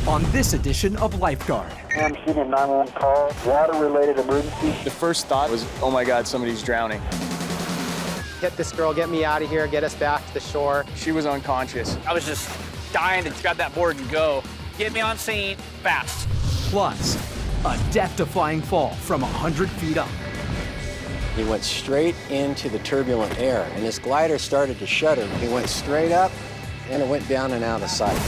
on this edition of Lifeguard. I'm receiving a 911 call, water-related emergency. The first thought was, oh my God, somebody's drowning. Get this girl, get me out of here, get us back to the shore. She was unconscious. I was just dying to grab that board and go. Get me on scene, fast. Plus, a death-defying fall from 100 feet up. He went straight into the turbulent air, and this glider started to shudder. He went straight up, and it went down and out of sight.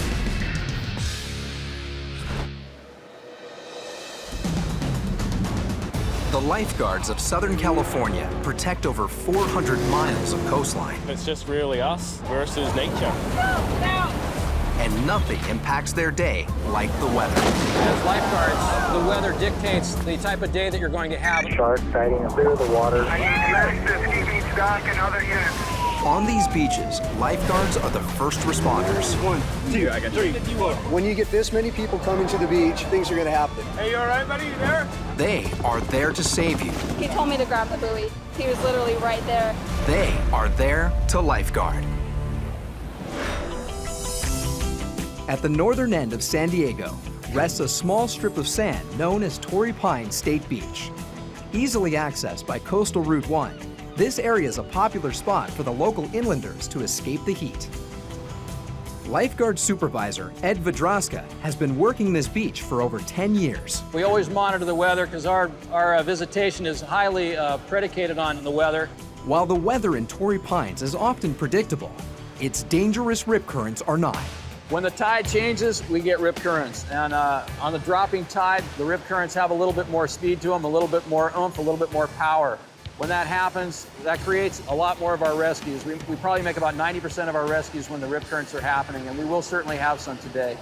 The Lifeguards of Southern California protect over 400 miles of coastline. It's just really us versus nature. And nothing impacts their day like the weather. As lifeguards, the weather dictates the type of day that you're going to have. Shark sighting, clear the water. I need to ski beach dock and other units. On these beaches, lifeguards are the first responders. 1, 2, I got 3, 4. When you get this many people coming to the beach, things are going to happen. Hey, you all right, buddy? You there? They are there to save you. He told me to grab the buoy. He was literally right there. They are there to lifeguard. At the northern end of San Diego rests a small strip of sand known as Torrey Pines State Beach. Easily accessed by Coastal Route 1, this area is a popular spot for the local inlanders to escape the heat. Lifeguard supervisor Ed Vidraska has been working this beach for over 10 years. We always monitor the weather because our visitation is highly predicated on the weather. While the weather in Torrey Pines is often predictable, its dangerous rip currents are not. When the tide changes, we get rip currents. And on the dropping tide, the rip currents have a little bit more speed to them, a little bit more oomph, a little bit more power. When that happens, that creates a lot more of our rescues. We probably make about 90% of our rescues when the rip currents are happening, and we will certainly have some today.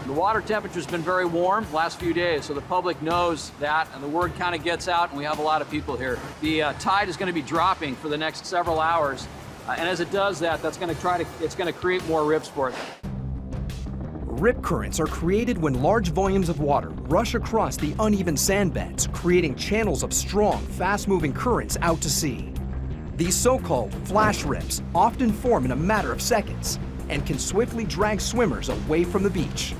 The water temperature's been very warm the last few days, so the public knows that, and the word kind of gets out, and we have a lot of people here. The tide is going to be dropping for the next several hours, and as it does that, it's going to create more rips for us. Rip currents are created when large volumes of water rush across the uneven sand beds, creating channels of strong, fast-moving currents out to sea. These so-called flash rips often form in a matter of seconds and can swiftly drag swimmers away from the beach.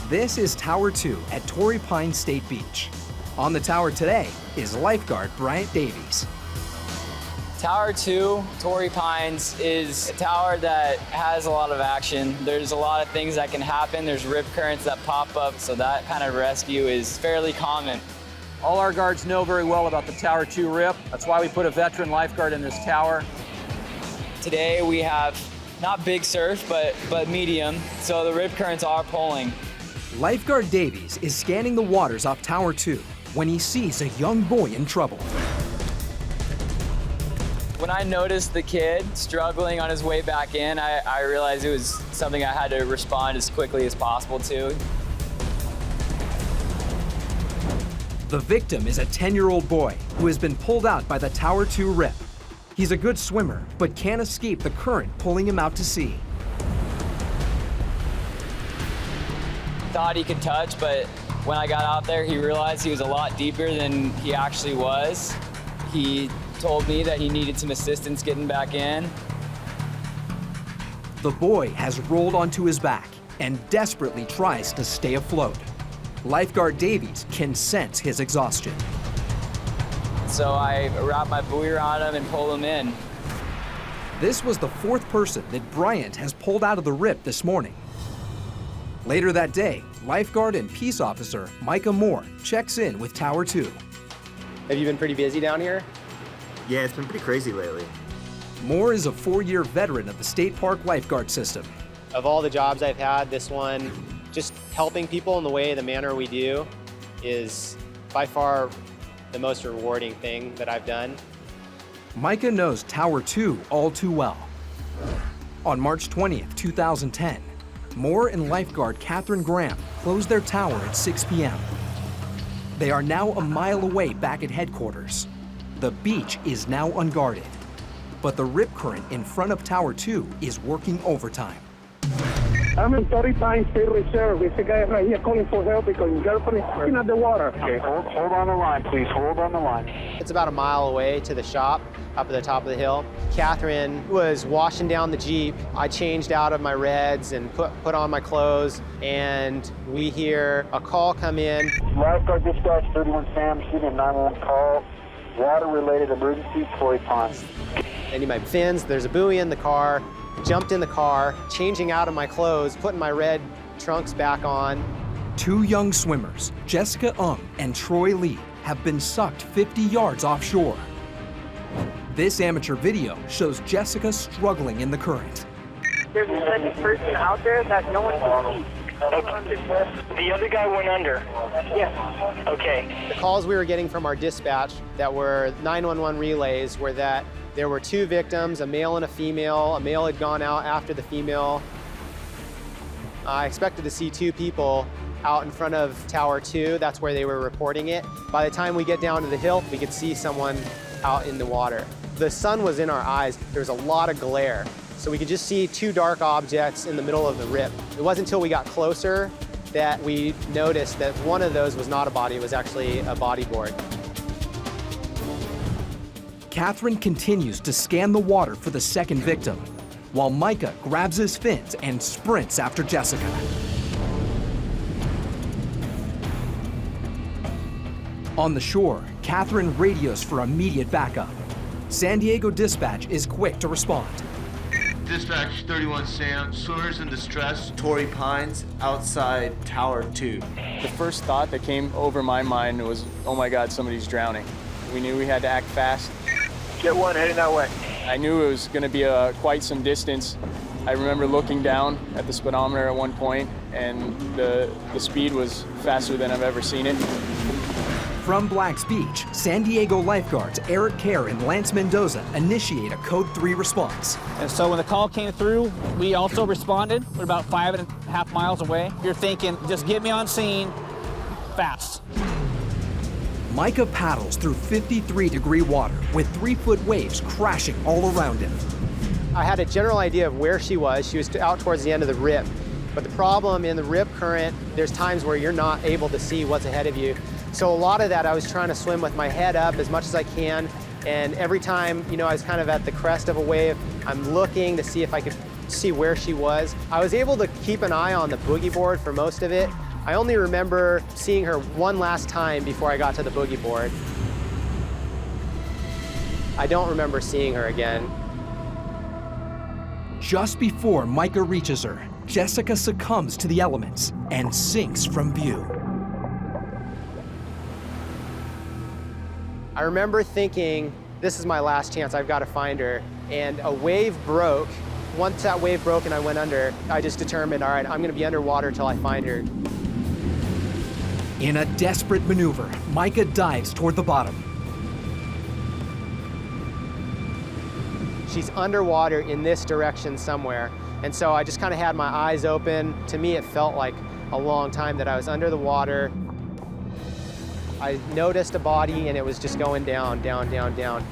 This is Tower 2 at Torrey Pines State Beach. On the tower today is lifeguard Bryant Davies. Tower 2, Torrey Pines, is a tower that has a lot of action. There's a lot of things that can happen. There's rip currents that pop up, so that kind of rescue is fairly common. All our guards know very well about the Tower 2 rip. That's why we put a veteran lifeguard in this tower. Today we have not big surf, but medium, so the rip currents are pulling. Lifeguard Davies is scanning the waters off Tower 2 when he sees a young boy in trouble. When I noticed the kid struggling on his way back in, I realized it was something I had to respond as quickly as possible to. The victim is a 10-year-old boy who has been pulled out by the Tower 2 rip. He's a good swimmer, but can't escape the current pulling him out to sea. Thought he could touch, but when I got out there, he realized he was a lot deeper than he actually was. He told me that he needed some assistance getting back in. The boy has rolled onto his back and desperately tries to stay afloat. Lifeguard Davies can sense his exhaustion. So I wrapped my buoy around him and pulled him in. This was the fourth person that Bryant has pulled out of the rip this morning. Later that day, lifeguard and peace officer Micah Moore checks in with Tower 2. Have you been pretty busy down here? Yeah, it's been pretty crazy lately. Moore is a 4-year veteran of the state park lifeguard system. Of all the jobs I've had, this one, just helping people in the manner we do, is by far the most rewarding thing that I've done. Micah knows Tower 2 all too well. On March 20th, 2010, Moore and lifeguard Catherine Graham closed their tower at 6 p.m. They are now a mile away back at headquarters. The beach is now unguarded, but the rip current in front of Tower 2 is working overtime. I'm in Torrey Pines State Reserve. There's a guy right here calling for help because his girlfriend is looking at the water. Okay, hold on the line, please. Hold on the line. It's about a mile away to the shop. up at the top of the hill. Catherine was washing down the Jeep. I changed out of my reds and put on my clothes, and we hear a call come in. Lifeguard Dispatch 31 Sam, receiving a 911 call. Water-related emergency, Torrey Pines. I need my fins, there's a buoy in the car. Jumped in the car, changing out of my clothes, putting my red trunks back on. 2 young swimmers, Jessica and Troy Lee, have been sucked 50 yards offshore. This amateur video shows Jessica struggling in the current. There's a second person out there that no one can see. The other guy went under? Yes. Okay. The calls we were getting from our dispatch that were 911 relays were that there were 2 victims, a male and a female. A male had gone out after the female. I expected to see 2 people out in front of Tower 2. That's where they were reporting it. By the time we get down to the hill, we could see someone out in the water. The sun was in our eyes. There was a lot of glare. So we could just see 2 dark objects in the middle of the rip. It wasn't until we got closer that we noticed that one of those was not a body, it was actually a bodyboard. Catherine continues to scan the water for the second victim, while Micah grabs his fins and sprints after Jessica. On the shore, Catherine radios for immediate backup. San Diego Dispatch is quick to respond. Dispatch 31 Sam, swimmers in distress, Torrey Pines, outside Tower 2. The first thought that came over my mind was, oh my God, somebody's drowning. We knew we had to act fast. Get one heading that way. I knew it was going to be quite some distance. I remember looking down at the speedometer at one point, and the speed was faster than I've ever seen it. From Black's Beach, San Diego Lifeguards Eric Kerr and Lance Mendoza initiate a Code 3 response. And so when the call came through, we also responded. We're about 5.5 miles away. You're thinking, just get me on scene fast. Micah paddles through 53-degree water with 3-foot waves crashing all around him. I had a general idea of where she was. She was out towards the end of the rip. But the problem in the rip current, there's times where you're not able to see what's ahead of you. So a lot of that, I was trying to swim with my head up as much as I can. And every time, I was kind of at the crest of a wave, I'm looking to see if I could see where she was. I was able to keep an eye on the boogie board for most of it. I only remember seeing her one last time before I got to the boogie board. I don't remember seeing her again. Just before Micah reaches her, Jessica succumbs to the elements and sinks from view. I remember thinking, this is my last chance, I've got to find her. And a wave broke. Once that wave broke and I went under, I just determined, all right, I'm gonna be underwater till I find her. In a desperate maneuver, Micah dives toward the bottom. She's underwater in this direction somewhere. And so I just kind of had my eyes open. To me, it felt like a long time that I was under the water. I noticed a body and it was just going down, down, down, down.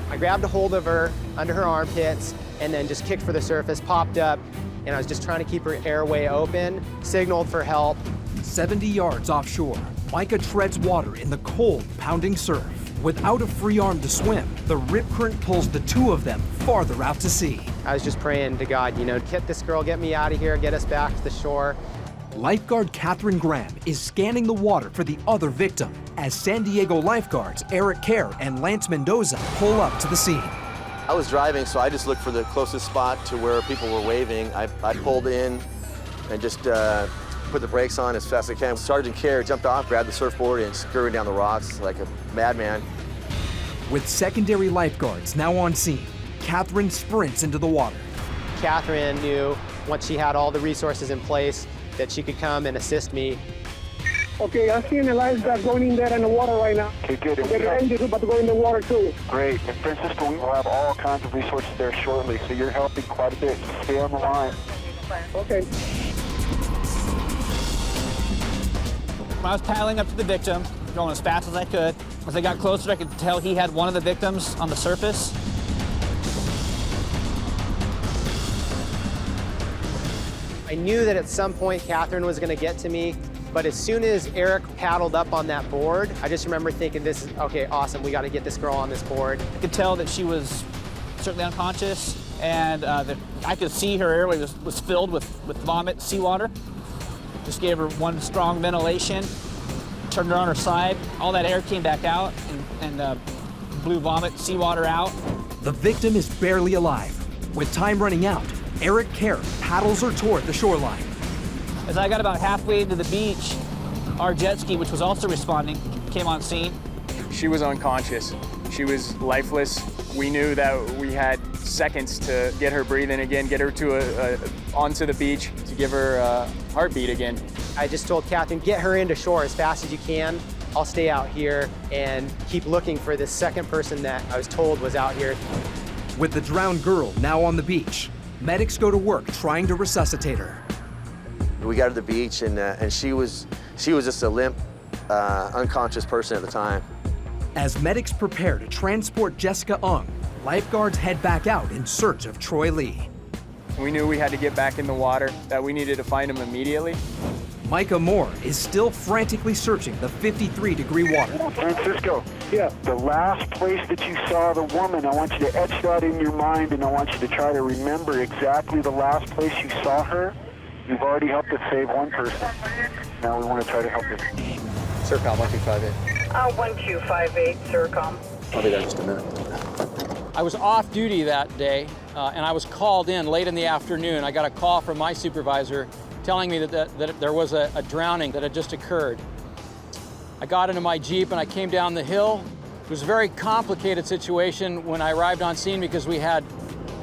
I grabbed a hold of her under her armpits and then just kicked for the surface, popped up, and I was just trying to keep her airway open, signaled for help. 70 yards offshore, Micah treads water in the cold, pounding surf. Without a free arm to swim, the rip current pulls the 2 of them farther out to sea. I was just praying to God, get this girl, get me out of here, get us back to the shore. Lifeguard Catherine Graham is scanning the water for the other victim as San Diego Lifeguards Eric Kerr and Lance Mendoza pull up to the scene. I was driving, so I just looked for the closest spot to where people were waving. I pulled in and just put the brakes on as fast as I can. Sergeant Kerr jumped off, grabbed the surfboard, and scurried down the rocks like a madman. With secondary lifeguards now on scene, Catherine sprints into the water. Catherine knew once she had all the resources in place that she could come and assist me. Okay, I'm seeing a lifeguard going in there in the water right now. Okay, good. The range is about to go in the water too. Great. And Francisco, we will have all kinds of resources there shortly, so you're helping quite a bit. Stay on the line. Okay. When I was paddling up to the victim, going as fast as I could. As I got closer, I could tell he had one of the victims on the surface. I knew that at some point Catherine was going to get to me, But as soon as Eric paddled up on that board, I just remember thinking, this is, okay, awesome, we got to get this girl on this board. I could tell that she was certainly unconscious, and I could see her airway was filled with vomit, seawater. Just gave her one strong ventilation, turned her on her side. All that air came back out and blew vomit, seawater out. The victim is barely alive. With time running out, Eric Kerr paddles her toward the shoreline. As I got about halfway to the beach, our jet ski, which was also responding, came on scene. She was unconscious. She was lifeless. We knew that we had seconds to get her breathing again, get her to onto the beach to give her a heartbeat again. I just told Captain, get her into shore as fast as you can. I'll stay out here and keep looking for this second person that I was told was out here. With the drowned girl now on the beach, medics go to work trying to resuscitate her. We got to the beach, and she was just a limp, unconscious person at the time. As medics prepare to transport Jessica Ung, lifeguards head back out in search of Troy Lee. We knew we had to get back in the water, that we needed to find him immediately. Micah Moore is still frantically searching the 53-degree water. Francisco, yeah, the last place that you saw the woman, I want you to etch that in your mind, and I want you to try to remember exactly the last place you saw her. You've already helped us save one person. Now we want to try to help her. Circom 1258. 1258, Circom. I'll be there in just a minute. I was off duty that day, and I was called in late in the afternoon. I got a call from my supervisor telling me that there was a drowning that had just occurred. I got into my Jeep and I came down the hill. It was a very complicated situation when I arrived on scene because we had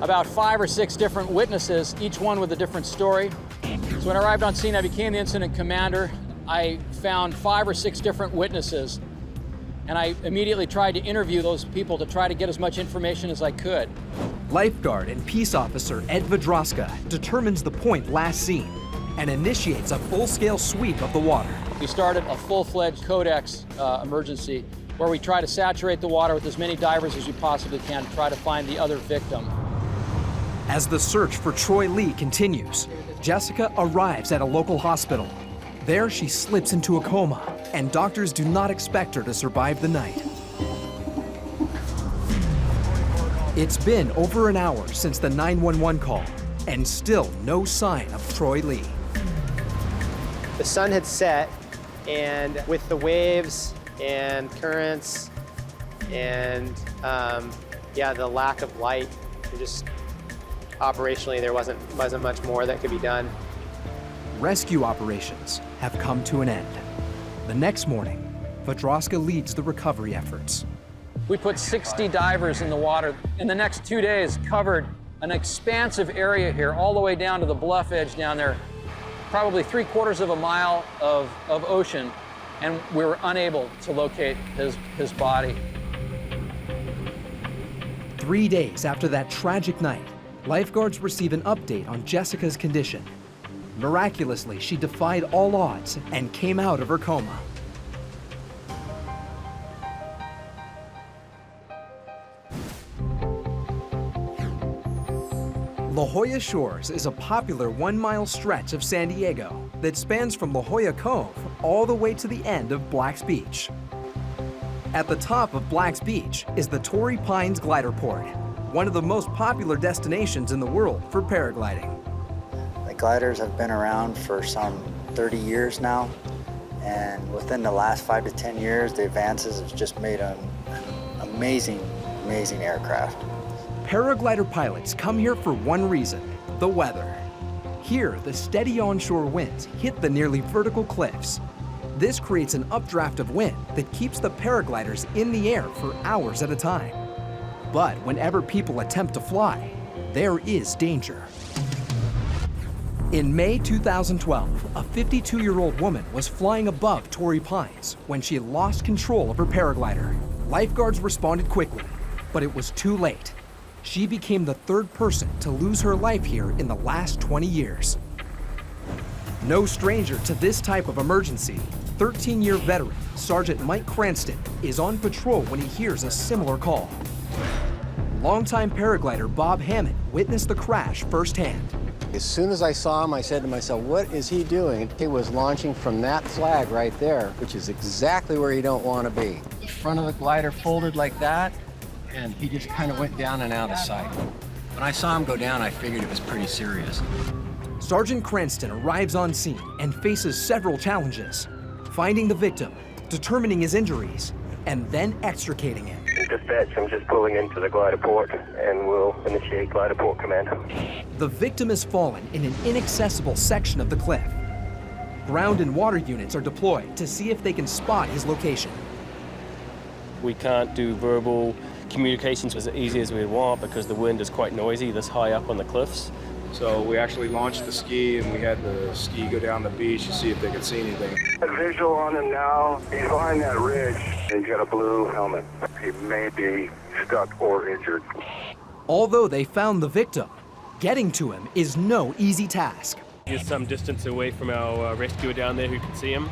about 5 or 6 different witnesses, each one with a different story. So when I arrived on scene, I became the incident commander. I found 5 or 6 different witnesses, and I immediately tried to interview those people to try to get as much information as I could. Lifeguard and peace officer Ed Vadroska determines the point last seen and initiates a full-scale sweep of the water. We started a full-fledged Codex emergency where we try to saturate the water with as many divers as we possibly can to try to find the other victim. As the search for Troy Lee continues, Jessica arrives at a local hospital. There she slips into a coma, and doctors do not expect her to survive the night. It's been over an hour since the 911 call, and still no sign of Troy Lee. The sun had set, and with the waves and currents and the lack of light, operationally there wasn't much more that could be done. Rescue operations have come to an end. The next morning, Vadroska leads the recovery efforts. We put 60 divers in the water. In the next 2 days, covered an expansive area here, all the way down to the bluff edge down there, probably 3/4 of a mile of ocean, and we were unable to locate his body. 3 days after that tragic night, lifeguards receive an update on Jessica's condition. Miraculously, she defied all odds and came out of her coma. La Jolla Shores is a popular 1-mile stretch of San Diego that spans from La Jolla Cove all the way to the end of Black's Beach. At the top of Black's Beach is the Torrey Pines Glider Port, one of the most popular destinations in the world for paragliding. The gliders have been around for some 30 years now, and within the last 5 to 10 years, the advances have just made an amazing aircraft. Paraglider pilots come here for one reason: the weather. Here, the steady onshore winds hit the nearly vertical cliffs. This creates an updraft of wind that keeps the paragliders in the air for hours at a time. But whenever people attempt to fly, there is danger. In May 2012, a 52-year-old woman was flying above Torrey Pines when she lost control of her paraglider. Lifeguards responded quickly, but it was too late. She became the 3rd person to lose her life here in the last 20 years. No stranger to this type of emergency, 13-year veteran Sergeant Mike Cranston is on patrol when he hears a similar call. Longtime paraglider Bob Hammond witnessed the crash firsthand. As soon as I saw him, I said to myself, what is he doing? He was launching from that flag right there, which is exactly where you don't want to be. The front of the glider folded like that, and he just kind of went down and out of sight. When I saw him go down, I figured it was pretty serious. Sergeant Cranston arrives on scene and faces several challenges: finding the victim, determining his injuries, and then extricating him. Dispatch, I'm just pulling into the glider port and we'll initiate glider port command. The victim has fallen in an inaccessible section of the cliff. Ground and water units are deployed to see if they can spot his location. We can't do verbal communications as easy as we want because the wind is quite noisy this high up on the cliffs. So we actually launched the ski and we had the ski go down the beach to see if they could see anything. A visual on him now. He's behind that ridge. He's got a blue helmet. He may be stuck or injured. Although they found the victim, getting to him is no easy task. He's some distance away from our rescuer down there who can see him.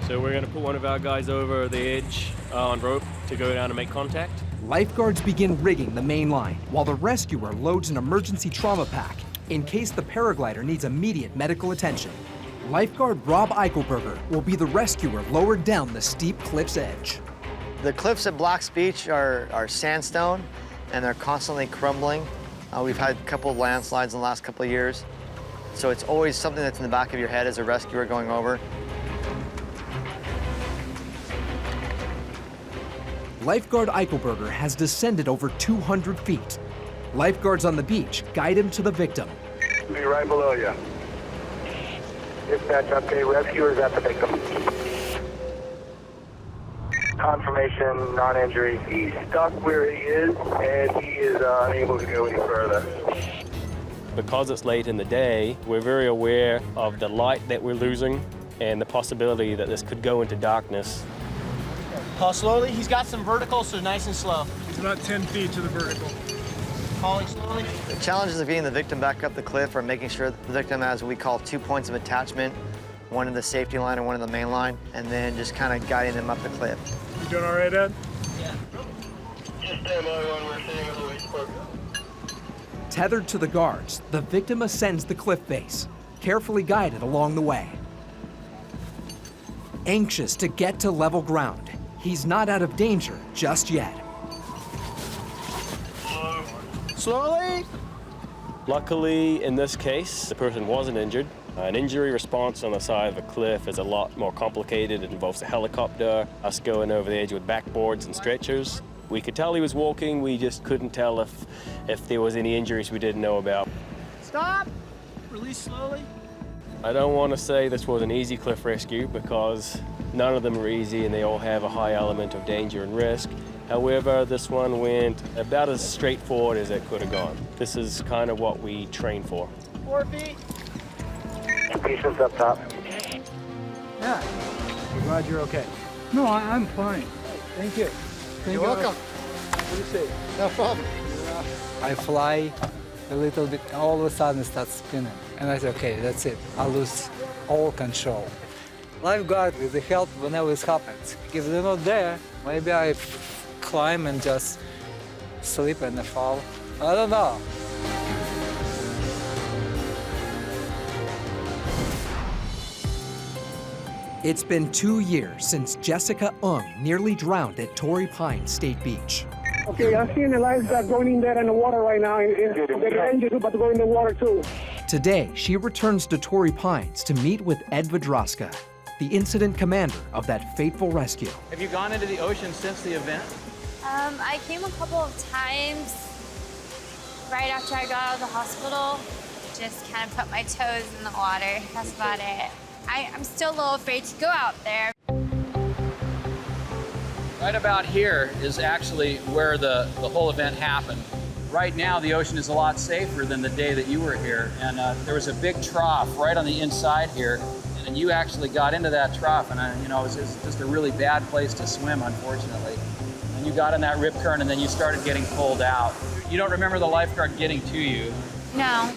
So we're going to put one of our guys over the edge on rope to go down and make contact. Lifeguards begin rigging the main line while the rescuer loads an emergency trauma pack in case the paraglider needs immediate medical attention. Lifeguard Rob Eichelberger will be the rescuer lowered down the steep cliff's edge. The cliffs at Black's Beach are sandstone, and they're constantly crumbling. We've had a couple of landslides in the last couple of years, so it's always something that's in the back of your head as a rescuer going over. Lifeguard Eichelberger has descended over 200 feet. Lifeguards on the beach guide him to the victim. Be right below you. Dispatch update, rescuers at the victim. Confirmation, non-injury. He's stuck where he is, and he is unable to go any further. Because it's late in the day, we're very aware of the light that we're losing and the possibility that this could go into darkness. Paul slowly. He's got some vertical, so nice and slow. He's about 10 feet to the vertical. Falling slowly. The challenges of getting the victim back up the cliff are making sure that the victim has what we call 2 points of attachment, one in the safety line and one in the main line, and then just kind of guiding them up the cliff. You doing all right, Ed? Yeah. Just stand by when we're seeing a little expert. Tethered to the guards, the victim ascends the cliff face, carefully guided along the way. Anxious to get to level ground, he's not out of danger just yet. Slowly. Luckily, in this case, the person wasn't injured. An injury response on the side of a cliff is a lot more complicated. It involves a helicopter, us going over the edge with backboards and stretchers. We could tell he was walking, we just couldn't tell if there was any injuries we didn't know about. Stop. Release slowly. I don't want to say this was an easy cliff rescue because none of them are easy and they all have a high element of danger and risk. However, this one went about as straightforward as it could have gone. This is kind of what we train for. 4 feet. Patients up top. Yeah. I'm glad you're okay. No, I'm fine. Thank you. You're welcome. What do you say? No problem. I fly a little bit, all of a sudden it starts spinning. And I said, okay, that's it. I lose all control. Lifeguard with the help whenever this happens. If they're not there, maybe I climb and just slip and fall. I don't know. It's been 2 years since Jessica Ung nearly drowned at Torrey Pines State Beach. Okay, I'm seeing the lifeguard going in there in the water right now. The engine is about to go in the water too. Today, she returns to Torrey Pines to meet with Ed Vadraska, the incident commander of that fateful rescue. Have you gone into the ocean since the event? I came a couple of times right after I got out of the hospital. Just kind of put my toes in the water. That's about it. I'm still a little afraid to go out there. Right about here is actually where the whole event happened. Right now, the ocean is a lot safer than the day that you were here. And there was a big trough right on the inside here. And you actually got into that trough. And it was just a really bad place to swim, unfortunately. And you got in that rip current and then you started getting pulled out. You don't remember the lifeguard getting to you? No.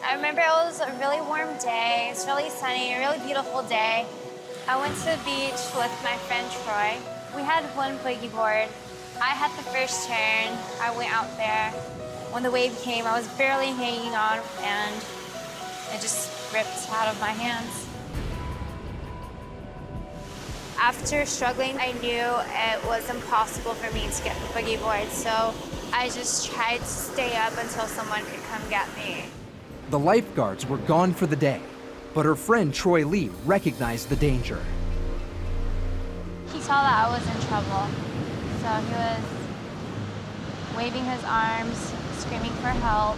I remember it was a really warm day. It's really sunny, a really beautiful day. I went to the beach with my friend Troy. We had one boogie board. I had the first turn. I went out there. When the wave came, I was barely hanging on and it just ripped out of my hands. After struggling, I knew it was impossible for me to get the boogie board, so I just tried to stay up until someone could come get me. The lifeguards were gone for the day, but her friend Troy Lee recognized the danger. He saw that I was in trouble, so he was waving his arms, screaming for help.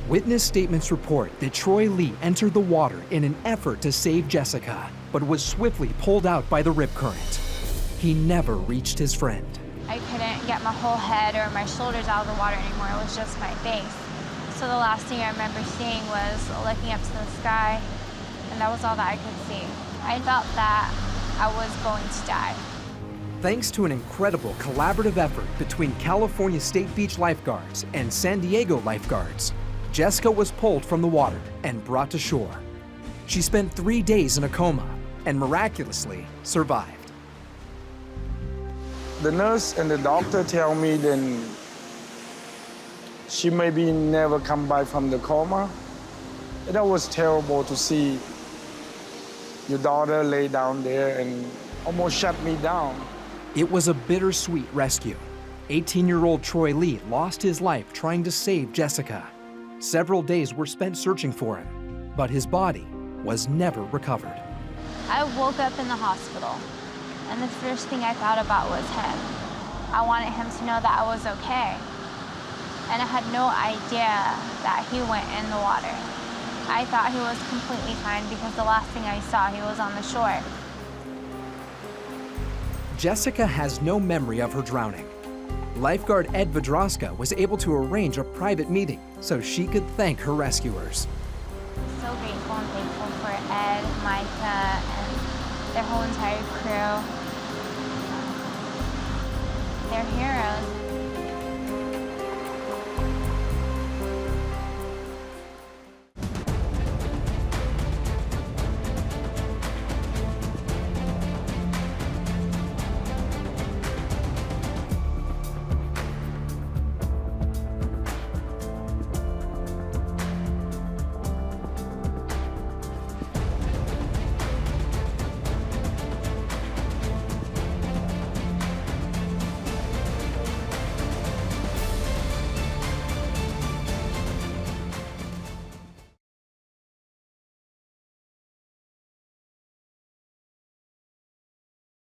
Witness statements report that Troy Lee entered the water in an effort to save Jessica, but was swiftly pulled out by the rip current. He never reached his friend. I couldn't get my whole head or my shoulders out of the water anymore. It was just my face. So the last thing I remember seeing was looking up to the sky, and that was all that I could see. I felt that I was going to die. Thanks to an incredible collaborative effort between California State Beach Lifeguards and San Diego Lifeguards, Jessica was pulled from the water and brought to shore. She spent 3 days in a coma and miraculously survived. The nurse and the doctor tell me then she maybe never come back from the coma. And that was terrible to see your daughter lay down there and almost shut me down. It was a bittersweet rescue. 18-year-old Troy Lee lost his life trying to save Jessica. Several days were spent searching for him, but his body was never recovered. I woke up in the hospital, and the first thing I thought about was him. I wanted him to know that I was okay. And I had no idea that he went in the water. I thought he was completely fine because the last thing I saw, he was on the shore. Jessica has no memory of her drowning. Lifeguard Ed Vidroska was able to arrange a private meeting so she could thank her rescuers. So grateful and thankful for Ed, Micah, and their whole entire crew. They're heroes.